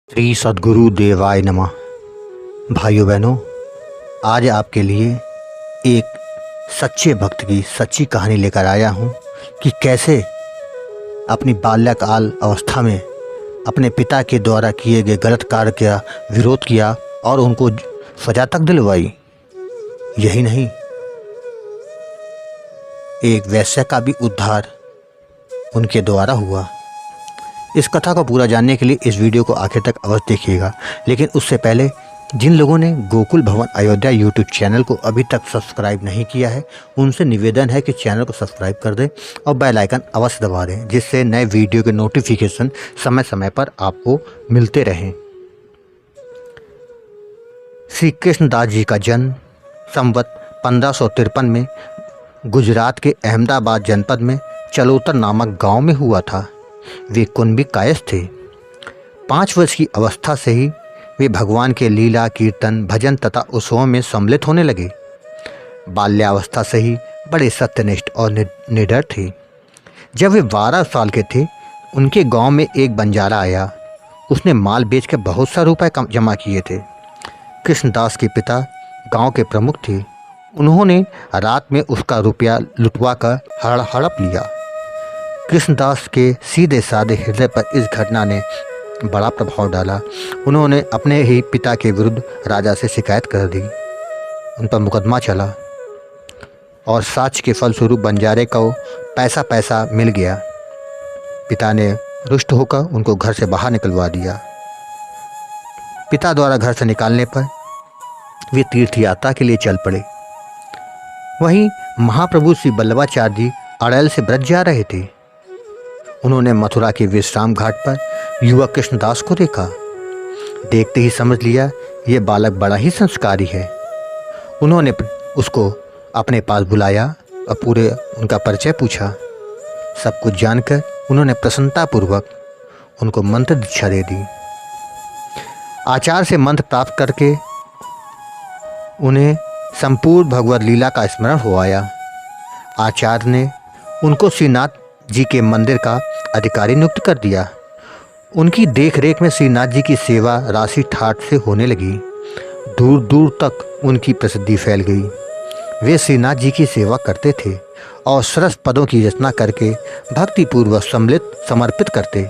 श्री सद्गुरु देवाय नमः। भाइयों बहनों, आज आपके लिए एक सच्चे भक्त की सच्ची कहानी लेकर आया हूँ कि कैसे अपनी बाल्यकाल अवस्था में अपने पिता के द्वारा किए गए गलत कार्य का विरोध किया और उनको सजा तक दिलवाई। यही नहीं, एक वैश्य का भी उद्धार उनके द्वारा हुआ। इस कथा को पूरा जानने के लिए इस वीडियो को आखिर तक अवश्य देखिएगा। लेकिन उससे पहले जिन लोगों ने गोकुल भवन अयोध्या यूट्यूब चैनल को अभी तक सब्सक्राइब नहीं किया है, उनसे निवेदन है कि चैनल को सब्सक्राइब कर दें और बेल आइकन अवश्य दबा दें, जिससे नए वीडियो के नोटिफिकेशन समय समय पर आपको मिलते रहें। श्री कृष्णदास जी का जन्म संवत 1553 में गुजरात के अहमदाबाद जनपद में चलोतर नामक गांव में हुआ था। वे कुंभी कायस्थ थे। 5 वर्ष की अवस्था से ही वे भगवान के लीला, कीर्तन, भजन तथा उत्सवों में सम्मिलित होने लगे। बाल्यावस्था से ही बड़े सत्यनिष्ठ और निडर थे। जब वे 12 साल के थे, उनके गांव में एक बंजारा आया। उसने माल बेचकर बहुत सा रुपए जमा किए थे। कृष्णदास के पिता गांव के प्रमुख थे। उन्होंने रात में उसका रुपया लुटवा कर हड़प लिया। कृष्णदास के सीधे साधे हृदय पर इस घटना ने बड़ा प्रभाव डाला। उन्होंने अपने ही पिता के विरुद्ध राजा से शिकायत कर दी। उन पर मुकदमा चला और साक्ष्य के फलस्वरूप बंजारे को पैसा मिल गया। पिता ने रुष्ट होकर उनको घर से बाहर निकलवा दिया। पिता द्वारा घर से निकालने पर वे तीर्थ यात्रा के लिए चल पड़े। वहीं महाप्रभु श्री वल्लभाचार्य जी अड़ैल से ब्रज जा रहे थे। उन्होंने मथुरा के विश्राम घाट पर युवक कृष्णदास को देखा। देखते ही समझ लिया ये बालक बड़ा ही संस्कारी है। उन्होंने उसको अपने पास बुलाया और पूरे उनका परिचय पूछा। सब कुछ जानकर उन्होंने प्रसन्नतापूर्वक उनको मंत्र दीक्षा दे दी। आचार्य से मंत्र प्राप्त करके उन्हें संपूर्ण भगवत लीला का स्मरण हो आया। आचार्य ने उनको श्रीनाथ जी के मंदिर का अधिकारी नियुक्त कर दिया। उनकी देखरेख में श्रीनाथ जी की सेवा राशि ठाठ से होने लगी। दूर दूर तक उनकी प्रसिद्धि फैल गई। वे श्रीनाथ जी की सेवा करते थे और सरस पदों की रचना करके भक्तिपूर्वक समर्पित करते।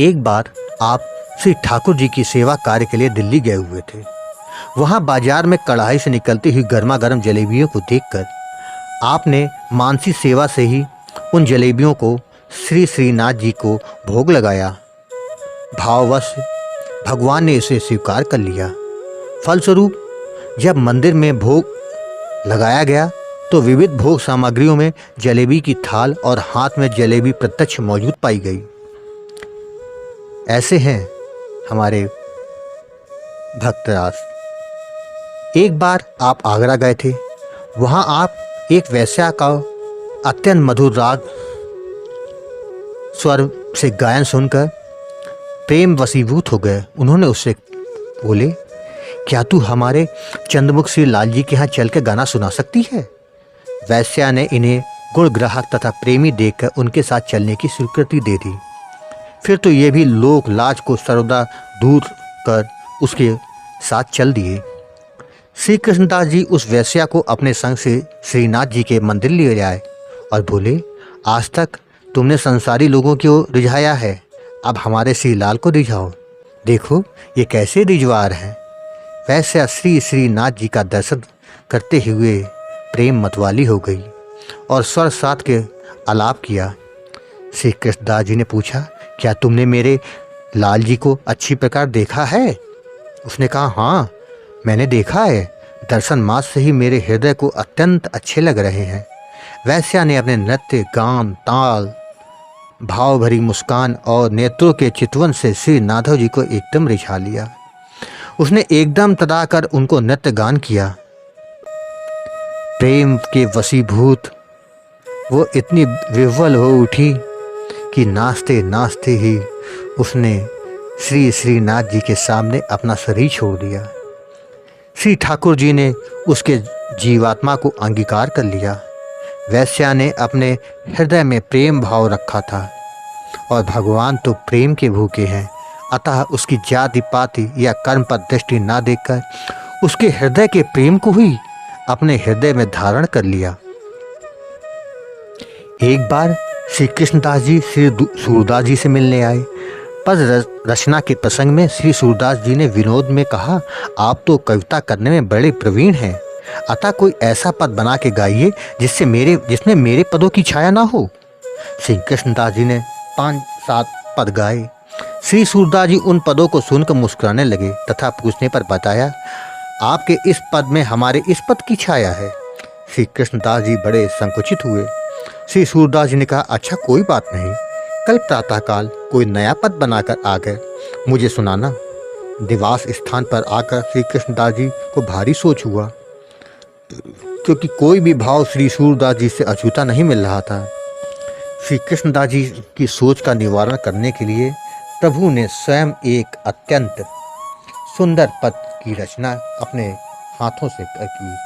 एक बार आप श्री ठाकुर जी की सेवा कार्य के लिए दिल्ली गए हुए थे। वहाँ बाजार में कढ़ाई से निकलती हुई गर्मा गर्म जलेबियों को देखकर आपने मानसी सेवा से ही उन जलेबियों को श्रीनाथ जी को भोग लगाया। भाववश भगवान ने इसे स्वीकार कर लिया। फलस्वरूप जब मंदिर में भोग लगाया गया तो विविध भोग सामग्रियों में जलेबी की थाल और हाथ में जलेबी प्रत्यक्ष मौजूद पाई गई। ऐसे हैं हमारे भक्तराज। एक बार आप आगरा गए थे। वहाँ आप एक वैश्या का अत्यंत मधुर राग स्वर से गायन सुनकर प्रेम वशीभूत हो गए। उन्होंने उससे बोले, क्या तू हमारे चंद्रमुख श्री लाल जी के यहाँ चल के गाना सुना सकती है? वैश्या ने इन्हें गुण ग्राहक तथा प्रेमी देखकर उनके साथ चलने की स्वीकृति दे दी। फिर तो ये भी लोक लाज को सर्वदा दूर कर उसके साथ चल दिए। श्री कृष्णदास जी उस वैश्या को अपने संग से श्रीनाथ जी के मंदिर ले आए और बोले, आज तक तुमने संसारी लोगों को रिझाया है, अब हमारे श्री लाल को रिझाओ। देखो ये कैसे रिझवार हैं। वैश्या श्रीनाथ जी का दर्शन करते हुए प्रेम मतवाली हो गई और स्वर साथ के आलाप किया। श्री कृष्णदास जी ने पूछा, क्या तुमने मेरे लाल जी को अच्छी प्रकार देखा है? उसने कहा, हाँ मैंने देखा है। दर्शन मात्र से ही मेरे हृदय को अत्यंत अच्छे लग रहे हैं। वैश्या ने अपने नृत्य, गान, ताल, भाव भरी मुस्कान और नेत्रों के चितवन से श्री नाथव जी को एकदम रिझा लिया। उसने एकदम तड़ाकर उनको नृत्य गान किया। प्रेम के वशीभूत वो इतनी विह्वल हो उठी कि नाचते नाचते ही उसने श्रीनाथ जी के सामने अपना शरीर छोड़ दिया। श्री ठाकुर जी ने उसके जीवात्मा को अंगीकार कर लिया। वैश्या ने अपने हृदय में प्रेम भाव रखा था। और भगवान तो प्रेम के भूखे हैं, अतः उसकी जाति पाति या कर्म पर दृष्टि न देकर उसके हृदय के प्रेम को ही अपने हृदय में धारण कर लिया। एक बार श्री कृष्णदास जी श्री सूरदास जी से मिलने आए। पद रचना के प्रसंग में श्री सूरदास जी ने विनोद में कहा, आप तो कविता करने में बड़े प्रवीण हैं, अतः कोई ऐसा पद बना के गाइए जिसमें मेरे पदों की छाया ना हो। श्री कृष्णदास जी ने 5-7 पद गाए। श्री सूरदास जी उन पदों को सुनकर मुस्कुराने लगे तथा पूछने पर बताया, आपके इस पद में हमारे इस पद की छाया है। श्री कृष्णदास जी बड़े संकुचित हुए। श्री सूरदास जी ने कहा, अच्छा कोई बात नहीं, कल प्रातःकाल कोई नया पद बनाकर आकर मुझे सुनाना। दिवास स्थान पर आकर श्री कृष्णदास जी को भारी सोच हुआ, क्योंकि कोई भी भाव श्री सूरदास जी से अछूता नहीं मिल रहा था। श्री कृष्णदास जी की सोच का निवारण करने के लिए प्रभु ने स्वयं एक अत्यंत सुंदर पद की रचना अपने हाथों से की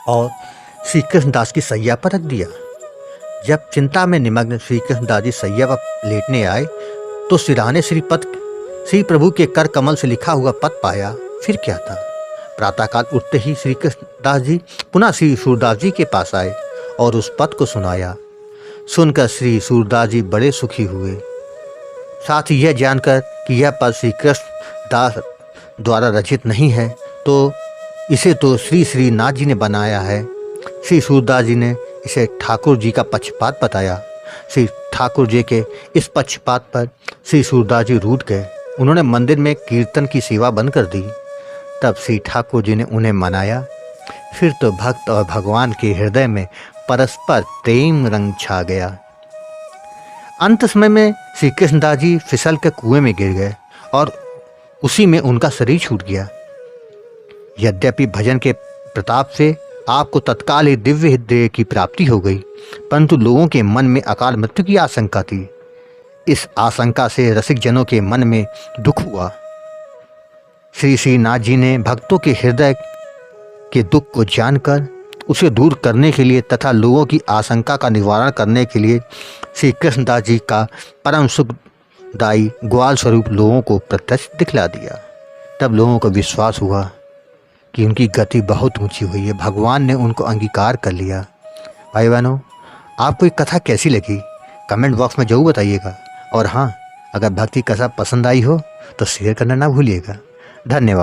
और श्री कृष्णदास की सैया पर रख दिया। जब चिंता में निमग्न श्री कृष्णदास जी सैया पर लेटने आए तो सिरहाने श्री प्रभु के कर कमल से लिखा हुआ पद पाया। फिर क्या था, प्रातःकाल उठते ही श्री कृष्णदास जी पुनः श्री सूरदास जी के पास आए और उस पद को सुनाया। सुनकर श्री सूरदास जी बड़े सुखी हुए, साथ ही यह जानकर कि यह पद श्री कृष्णदास द्वारा रचित नहीं है, तो इसे तो श्री नाथ जी ने बनाया है। श्री सूरदास जी ने इसे ठाकुर जी का पक्षपात बताया। श्री ठाकुर जी के इस पक्षपात पर श्री सूरदास जी रूठ गए। उन्होंने मंदिर में कीर्तन की सेवा बंद कर दी। तब श्री ठाकुर जी ने उन्हें मनाया। फिर तो भक्त और भगवान के हृदय में परस्पर प्रेम रंग छा गया। अंत समय में श्री कृष्णदास जी फिसल के कुएं में गिर गए और उसी में उनका शरीर छूट गया। यद्यपि भजन के प्रताप से आपको तत्काल ही दिव्य हृदय की प्राप्ति हो गई, परंतु लोगों के मन में अकाल मृत्यु की आशंका थी। इस आशंका से रसिक जनों के मन में दुख हुआ। श्री नाथ जी ने भक्तों के हृदय के दुख को जानकर उसे दूर करने के लिए तथा लोगों की आशंका का निवारण करने के लिए श्री कृष्णदास जी का परम सुखदायी ग्वाल स्वरूप लोगों को प्रत्यक्ष दिखला दिया। तब लोगों को विश्वास हुआ कि उनकी गति बहुत ऊंची हुई है, भगवान ने उनको अंगीकार कर लिया। भाई बहनों, आपको ये कथा कैसी लगी कमेंट बॉक्स में जरूर बताइएगा। और हाँ, अगर भक्ति कथा पसंद आई हो तो शेयर करना ना भूलिएगा। धन्यवाद।